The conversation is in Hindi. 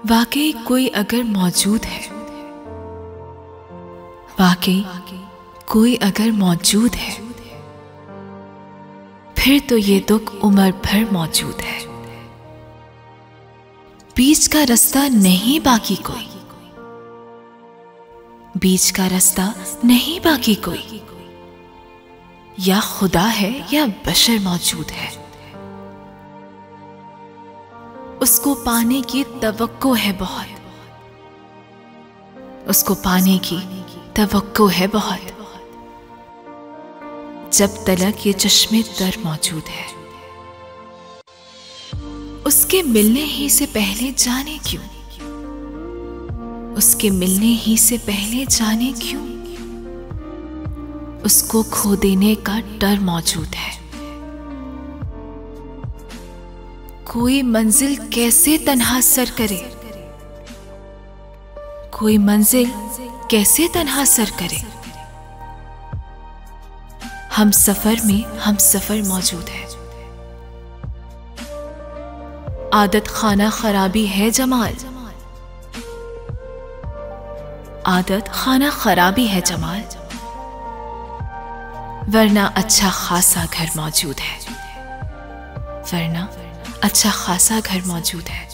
वाकई कोई अगर मौजूद है, वाकई कोई अगर मौजूद है, फिर तो ये दुख उम्र भर मौजूद है। बीच का रास्ता नहीं बाकी कोई, बीच का रास्ता नहीं बाकी कोई, या खुदा है या बशर मौजूद है। उसको पाने की तवक्को है बहुत, उसको पाने की तवक्को है बहुत, जब तलक ये चश्मे तर मौजूद है। उसके मिलने ही से पहले जाने क्यों, उसके मिलने ही से पहले जाने क्यों, उसको खो देने का डर मौजूद है। कोई मंजिल कैसे तन्हा सर करे, कोई मंजिल कैसे तन्हा सर करे, हम सफर में हम सफर मौजूद है। आदत खाना खराबी है जमाल, आदत खाना खराबी है जमाल, वरना अच्छा खासा घर मौजूद है, वरना अच्छा खासा घर मौजूद है।